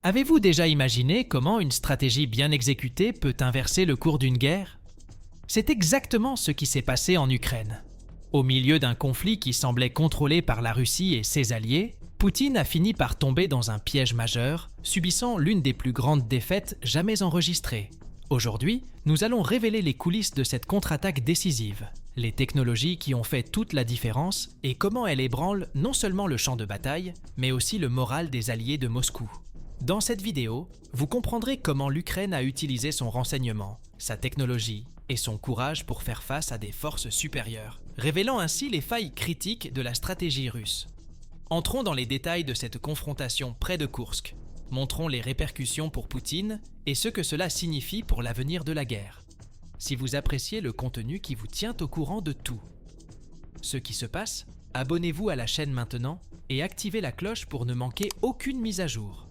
Avez-vous déjà imaginé comment une stratégie bien exécutée peut inverser le cours d'une guerre? C'est exactement ce qui s'est passé en Ukraine. Au milieu d'un conflit qui semblait contrôlé par la Russie et ses alliés, Poutine a fini par tomber dans un piège majeur, subissant l'une des plus grandes défaites jamais enregistrées. Aujourd'hui, nous allons révéler les coulisses de cette contre-attaque décisive, les technologies qui ont fait toute la différence et comment elle ébranle non seulement le champ de bataille, mais aussi le moral des alliés de Moscou. Dans cette vidéo, vous comprendrez comment l'Ukraine a utilisé son renseignement, sa technologie et son courage pour faire face à des forces supérieures, révélant ainsi les failles critiques de la stratégie russe. Entrons dans les détails de cette confrontation près de Koursk. Montrons les répercussions pour Poutine et ce que cela signifie pour l'avenir de la guerre. Si vous appréciez le contenu qui vous tient au courant de tout ce qui se passe, abonnez-vous à la chaîne maintenant et activez la cloche pour ne manquer aucune mise à jour.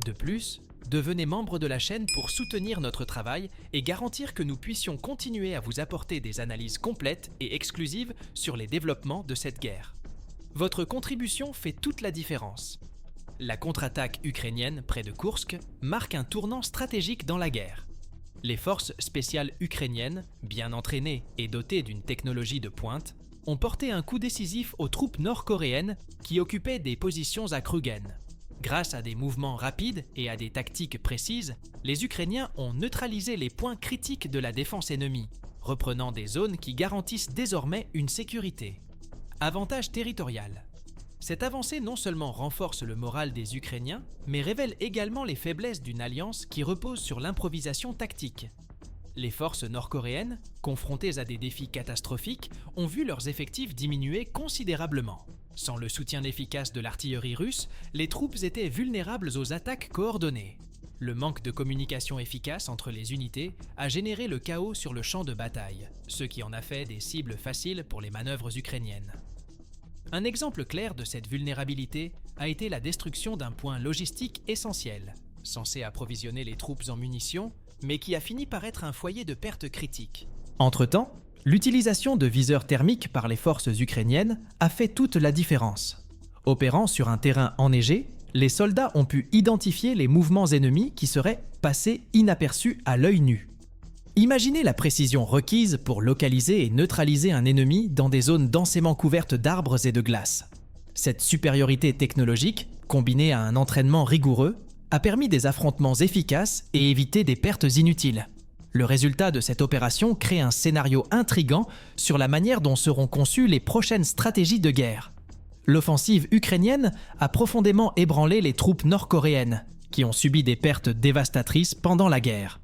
De plus, devenez membre de la chaîne pour soutenir notre travail et garantir que nous puissions continuer à vous apporter des analyses complètes et exclusives sur les développements de cette guerre. Votre contribution fait toute la différence. La contre-attaque ukrainienne près de Koursk marque un tournant stratégique dans la guerre. Les forces spéciales ukrainiennes, bien entraînées et dotées d'une technologie de pointe, ont porté un coup décisif aux troupes nord-coréennes qui occupaient des positions à Krugen. Grâce à des mouvements rapides et à des tactiques précises, les Ukrainiens ont neutralisé les points critiques de la défense ennemie, reprenant des zones qui garantissent désormais une sécurité. Avantage territorial. Cette avancée non seulement renforce le moral des Ukrainiens, mais révèle également les faiblesses d'une alliance qui repose sur l'improvisation tactique. Les forces nord-coréennes, confrontées à des défis catastrophiques, ont vu leurs effectifs diminuer considérablement. Sans le soutien efficace de l'artillerie russe, les troupes étaient vulnérables aux attaques coordonnées. Le manque de communication efficace entre les unités a généré le chaos sur le champ de bataille, ce qui en a fait des cibles faciles pour les manœuvres ukrainiennes. Un exemple clair de cette vulnérabilité a été la destruction d'un point logistique essentiel, censé approvisionner les troupes en munitions, mais qui a fini par être un foyer de perte critique. Entre-temps, l'utilisation de viseurs thermiques par les forces ukrainiennes a fait toute la différence. Opérant sur un terrain enneigé, les soldats ont pu identifier les mouvements ennemis qui seraient passés inaperçus à l'œil nu. Imaginez la précision requise pour localiser et neutraliser un ennemi dans des zones densément couvertes d'arbres et de glace. Cette supériorité technologique, combinée à un entraînement rigoureux, a permis des affrontements efficaces et évité des pertes inutiles. Le résultat de cette opération crée un scénario intrigant sur la manière dont seront conçues les prochaines stratégies de guerre. L'offensive ukrainienne a profondément ébranlé les troupes nord-coréennes, qui ont subi des pertes dévastatrices pendant la guerre.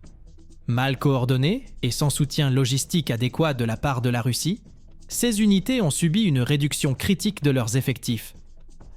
Mal coordonnées et sans soutien logistique adéquat de la part de la Russie, ces unités ont subi une réduction critique de leurs effectifs.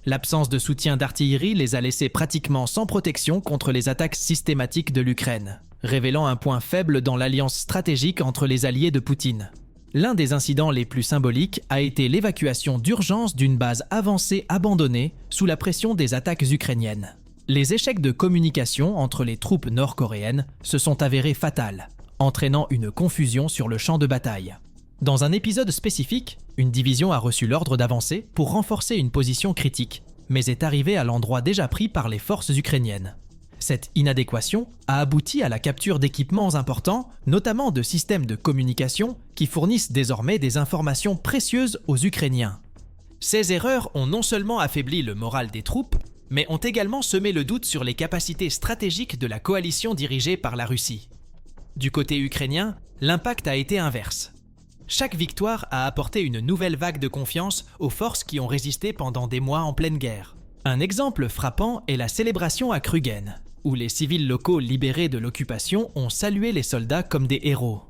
L'absence de soutien d'artillerie les a laissés pratiquement sans protection contre les attaques systématiques de l'Ukraine, révélant un point faible dans l'alliance stratégique entre les alliés de Poutine. L'un des incidents les plus symboliques a été l'évacuation d'urgence d'une base avancée abandonnée sous la pression des attaques ukrainiennes. Les échecs de communication entre les troupes nord-coréennes se sont avérés fatals, entraînant une confusion sur le champ de bataille. Dans un épisode spécifique, une division a reçu l'ordre d'avancer pour renforcer une position critique, mais est arrivée à l'endroit déjà pris par les forces ukrainiennes. Cette inadéquation a abouti à la capture d'équipements importants, notamment de systèmes de communication qui fournissent désormais des informations précieuses aux Ukrainiens. Ces erreurs ont non seulement affaibli le moral des troupes, mais ont également semé le doute sur les capacités stratégiques de la coalition dirigée par la Russie. Du côté ukrainien, l'impact a été inverse. Chaque victoire a apporté une nouvelle vague de confiance aux forces qui ont résisté pendant des mois en pleine guerre. Un exemple frappant est la célébration à Krugen, où les civils locaux libérés de l'occupation ont salué les soldats comme des héros.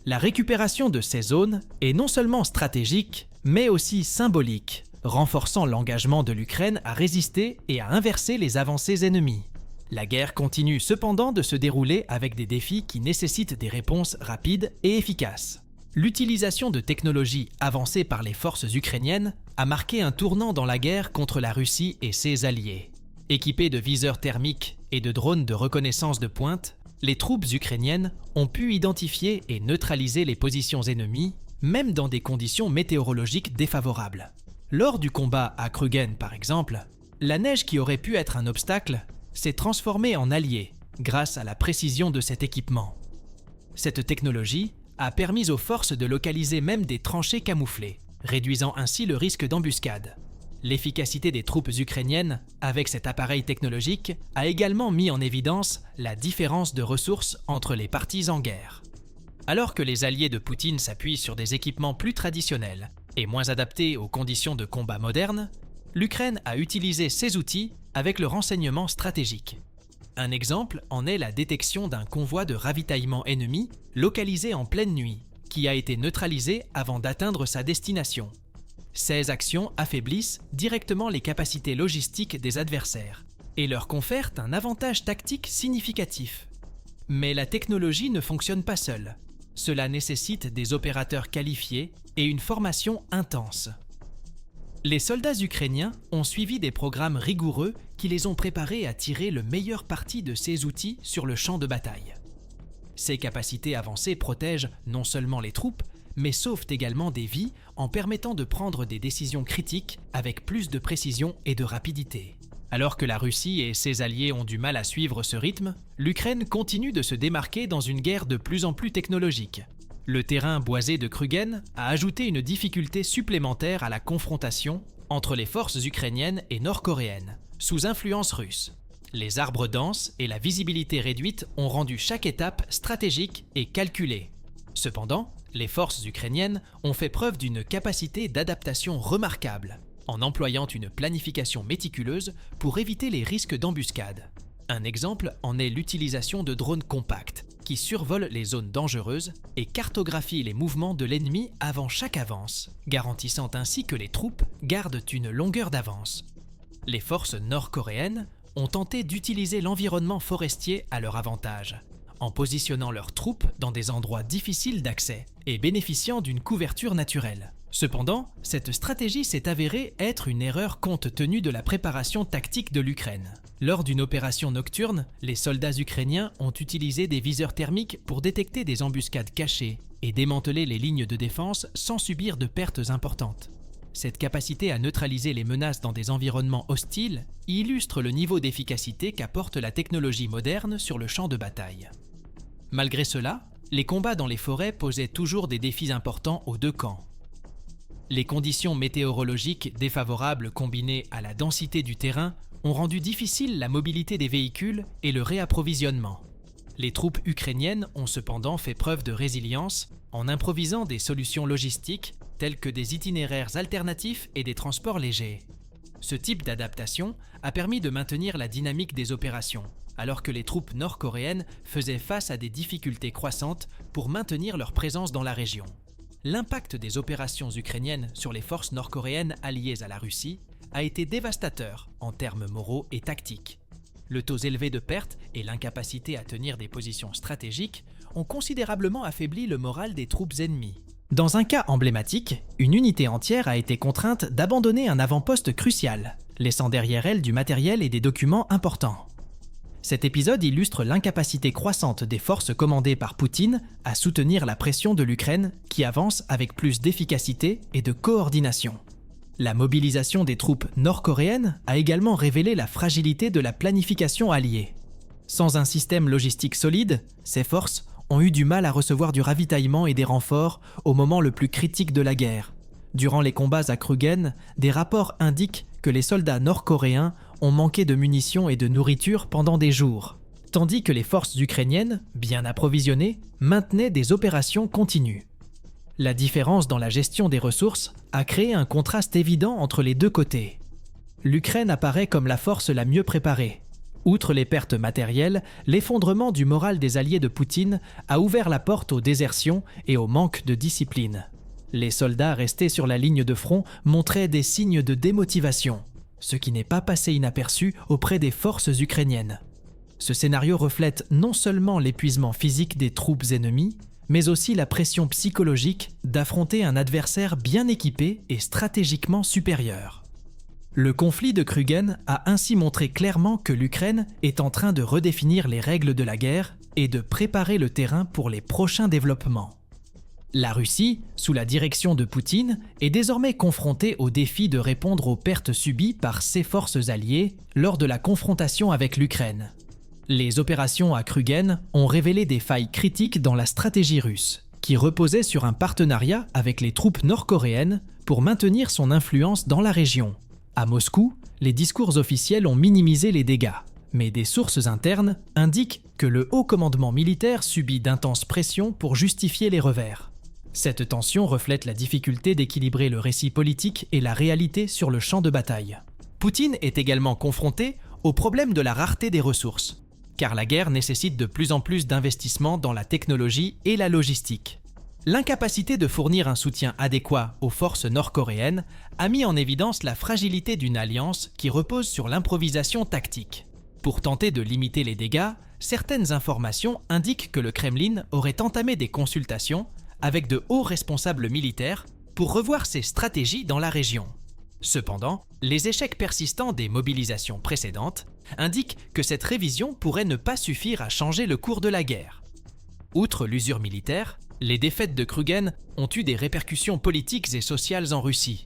La récupération de ces zones est non seulement stratégique, mais aussi symbolique, renforçant l'engagement de l'Ukraine à résister et à inverser les avancées ennemies. La guerre continue cependant de se dérouler avec des défis qui nécessitent des réponses rapides et efficaces. L'utilisation de technologies avancées par les forces ukrainiennes a marqué un tournant dans la guerre contre la Russie et ses alliés. Équipées de viseurs thermiques et de drones de reconnaissance de pointe, les troupes ukrainiennes ont pu identifier et neutraliser les positions ennemies, même dans des conditions météorologiques défavorables. Lors du combat à Krugen par exemple, la neige qui aurait pu être un obstacle s'est transformé en allié grâce à la précision de cet équipement. Cette technologie a permis aux forces de localiser même des tranchées camouflées, réduisant ainsi le risque d'embuscade. L'efficacité des troupes ukrainiennes, avec cet appareil technologique, a également mis en évidence la différence de ressources entre les parties en guerre. Alors que les alliés de Poutine s'appuient sur des équipements plus traditionnels et moins adaptés aux conditions de combat modernes, l'Ukraine a utilisé ces outils avec le renseignement stratégique. Un exemple en est la détection d'un convoi de ravitaillement ennemi localisé en pleine nuit, qui a été neutralisé avant d'atteindre sa destination. Ces actions affaiblissent directement les capacités logistiques des adversaires et leur confèrent un avantage tactique significatif. Mais la technologie ne fonctionne pas seule. Cela nécessite des opérateurs qualifiés et une formation intense. Les soldats ukrainiens ont suivi des programmes rigoureux qui les ont préparés à tirer le meilleur parti de ces outils sur le champ de bataille. Ces capacités avancées protègent non seulement les troupes, mais sauvent également des vies en permettant de prendre des décisions critiques avec plus de précision et de rapidité. Alors que la Russie et ses alliés ont du mal à suivre ce rythme, l'Ukraine continue de se démarquer dans une guerre de plus en plus technologique. Le terrain boisé de Krugen a ajouté une difficulté supplémentaire à la confrontation entre les forces ukrainiennes et nord-coréennes, sous influence russe. Les arbres denses et la visibilité réduite ont rendu chaque étape stratégique et calculée. Cependant, les forces ukrainiennes ont fait preuve d'une capacité d'adaptation remarquable, en employant une planification méticuleuse pour éviter les risques d'embuscade. Un exemple en est l'utilisation de drones compacts, qui survolent les zones dangereuses et cartographient les mouvements de l'ennemi avant chaque avance, garantissant ainsi que les troupes gardent une longueur d'avance. Les forces nord-coréennes ont tenté d'utiliser l'environnement forestier à leur avantage, en positionnant leurs troupes dans des endroits difficiles d'accès et bénéficiant d'une couverture naturelle. Cependant, cette stratégie s'est avérée être une erreur compte tenu de la préparation tactique de l'Ukraine. Lors d'une opération nocturne, les soldats ukrainiens ont utilisé des viseurs thermiques pour détecter des embuscades cachées et démanteler les lignes de défense sans subir de pertes importantes. Cette capacité à neutraliser les menaces dans des environnements hostiles illustre le niveau d'efficacité qu'apporte la technologie moderne sur le champ de bataille. Malgré cela, les combats dans les forêts posaient toujours des défis importants aux deux camps. Les conditions météorologiques défavorables combinées à la densité du terrain ont rendu difficile la mobilité des véhicules et le réapprovisionnement. Les troupes ukrainiennes ont cependant fait preuve de résilience en improvisant des solutions logistiques telles que des itinéraires alternatifs et des transports légers. Ce type d'adaptation a permis de maintenir la dynamique des opérations, alors que les troupes nord-coréennes faisaient face à des difficultés croissantes pour maintenir leur présence dans la région. L'impact des opérations ukrainiennes sur les forces nord-coréennes alliées à la Russie a été dévastateur en termes moraux et tactiques. Le taux élevé de pertes et l'incapacité à tenir des positions stratégiques ont considérablement affaibli le moral des troupes ennemies. Dans un cas emblématique, une unité entière a été contrainte d'abandonner un avant-poste crucial, laissant derrière elle du matériel et des documents importants. Cet épisode illustre l'incapacité croissante des forces commandées par Poutine à soutenir la pression de l'Ukraine qui avance avec plus d'efficacité et de coordination. La mobilisation des troupes nord-coréennes a également révélé la fragilité de la planification alliée. Sans un système logistique solide, ces forces ont eu du mal à recevoir du ravitaillement et des renforts au moment le plus critique de la guerre. Durant les combats à Krugen, des rapports indiquent que les soldats nord-coréens ont manqué de munitions et de nourriture pendant des jours, tandis que les forces ukrainiennes, bien approvisionnées, maintenaient des opérations continues. La différence dans la gestion des ressources a créé un contraste évident entre les deux côtés. L'Ukraine apparaît comme la force la mieux préparée. Outre les pertes matérielles, l'effondrement du moral des alliés de Poutine a ouvert la porte aux désertions et au manque de discipline. Les soldats restés sur la ligne de front montraient des signes de démotivation, ce qui n'est pas passé inaperçu auprès des forces ukrainiennes. Ce scénario reflète non seulement l'épuisement physique des troupes ennemies, mais aussi la pression psychologique d'affronter un adversaire bien équipé et stratégiquement supérieur. Le conflit de Krugen a ainsi montré clairement que l'Ukraine est en train de redéfinir les règles de la guerre et de préparer le terrain pour les prochains développements. La Russie, sous la direction de Poutine, est désormais confrontée au défi de répondre aux pertes subies par ses forces alliées lors de la confrontation avec l'Ukraine. Les opérations à Kruguen ont révélé des failles critiques dans la stratégie russe, qui reposait sur un partenariat avec les troupes nord-coréennes pour maintenir son influence dans la région. À Moscou, les discours officiels ont minimisé les dégâts, mais des sources internes indiquent que le haut commandement militaire subit d'intenses pressions pour justifier les revers. Cette tension reflète la difficulté d'équilibrer le récit politique et la réalité sur le champ de bataille. Poutine est également confronté au problème de la rareté des ressources, car la guerre nécessite de plus en plus d'investissements dans la technologie et la logistique. L'incapacité de fournir un soutien adéquat aux forces nord-coréennes a mis en évidence la fragilité d'une alliance qui repose sur l'improvisation tactique. Pour tenter de limiter les dégâts, certaines informations indiquent que le Kremlin aurait entamé des consultations avec de hauts responsables militaires pour revoir ses stratégies dans la région. Cependant, les échecs persistants des mobilisations précédentes indiquent que cette révision pourrait ne pas suffire à changer le cours de la guerre. Outre l'usure militaire, les défaites de Kruguen ont eu des répercussions politiques et sociales en Russie.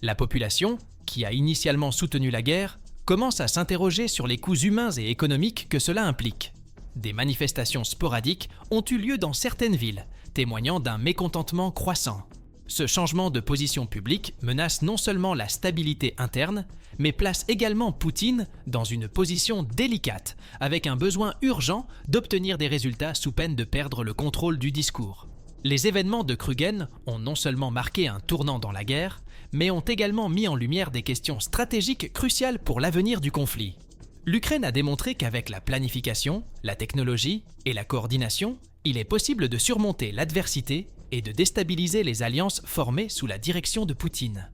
La population, qui a initialement soutenu la guerre, commence à s'interroger sur les coûts humains et économiques que cela implique. Des manifestations sporadiques ont eu lieu dans certaines villes, témoignant d'un mécontentement croissant. Ce changement de position publique menace non seulement la stabilité interne, mais place également Poutine dans une position délicate, avec un besoin urgent d'obtenir des résultats sous peine de perdre le contrôle du discours. Les événements de Kruguen ont non seulement marqué un tournant dans la guerre, mais ont également mis en lumière des questions stratégiques cruciales pour l'avenir du conflit. L'Ukraine a démontré qu'avec la planification, la technologie et la coordination, il est possible de surmonter l'adversité et de déstabiliser les alliances formées sous la direction de Poutine.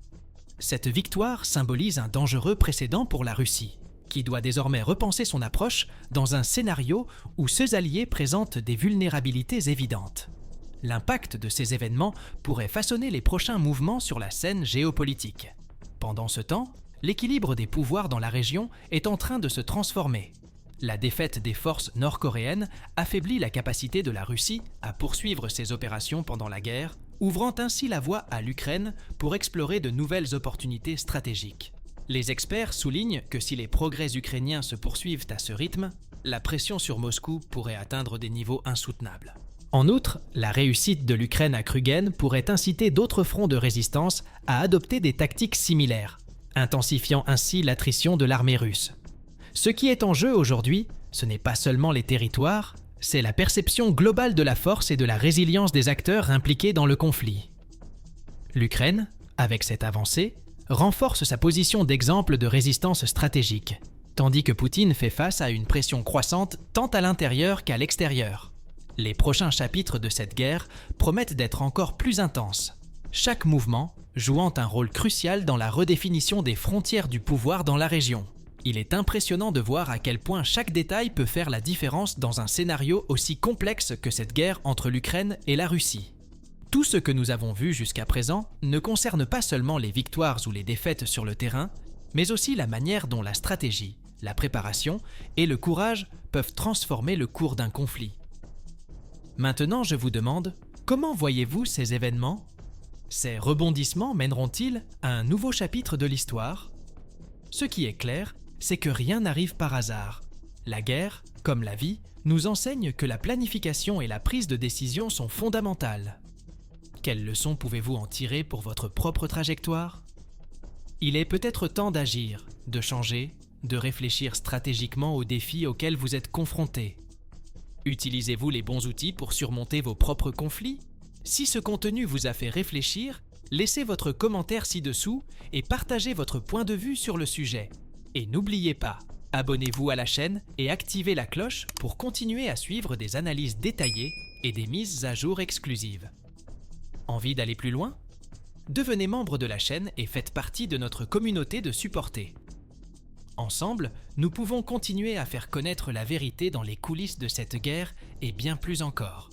Cette victoire symbolise un dangereux précédent pour la Russie, qui doit désormais repenser son approche dans un scénario où ses alliés présentent des vulnérabilités évidentes. L'impact de ces événements pourrait façonner les prochains mouvements sur la scène géopolitique. Pendant ce temps, l'équilibre des pouvoirs dans la région est en train de se transformer. La défaite des forces nord-coréennes affaiblit la capacité de la Russie à poursuivre ses opérations pendant la guerre, ouvrant ainsi la voie à l'Ukraine pour explorer de nouvelles opportunités stratégiques. Les experts soulignent que si les progrès ukrainiens se poursuivent à ce rythme, la pression sur Moscou pourrait atteindre des niveaux insoutenables. En outre, la réussite de l'Ukraine à Kruguen pourrait inciter d'autres fronts de résistance à adopter des tactiques similaires, intensifiant ainsi l'attrition de l'armée russe. Ce qui est en jeu aujourd'hui, ce n'est pas seulement les territoires, c'est la perception globale de la force et de la résilience des acteurs impliqués dans le conflit. L'Ukraine, avec cette avancée, renforce sa position d'exemple de résistance stratégique, tandis que Poutine fait face à une pression croissante tant à l'intérieur qu'à l'extérieur. Les prochains chapitres de cette guerre promettent d'être encore plus intenses, chaque mouvement jouant un rôle crucial dans la redéfinition des frontières du pouvoir dans la région. Il est impressionnant de voir à quel point chaque détail peut faire la différence dans un scénario aussi complexe que cette guerre entre l'Ukraine et la Russie. Tout ce que nous avons vu jusqu'à présent ne concerne pas seulement les victoires ou les défaites sur le terrain, mais aussi la manière dont la stratégie, la préparation et le courage peuvent transformer le cours d'un conflit. Maintenant, je vous demande, comment voyez-vous ces événements ? Ces rebondissements mèneront-ils à un nouveau chapitre de l'histoire ? Ce qui est clair, c'est que rien n'arrive par hasard. La guerre, comme la vie, nous enseigne que la planification et la prise de décision sont fondamentales. Quelles leçons pouvez-vous en tirer pour votre propre trajectoire ? Il est peut-être temps d'agir, de changer, de réfléchir stratégiquement aux défis auxquels vous êtes confrontés. Utilisez-vous les bons outils pour surmonter vos propres conflits ? Si ce contenu vous a fait réfléchir, laissez votre commentaire ci-dessous et partagez votre point de vue sur le sujet. Et n'oubliez pas, abonnez-vous à la chaîne et activez la cloche pour continuer à suivre des analyses détaillées et des mises à jour exclusives. Envie d'aller plus loin ? Devenez membre de la chaîne et faites partie de notre communauté de supportés. Ensemble, nous pouvons continuer à faire connaître la vérité dans les coulisses de cette guerre et bien plus encore.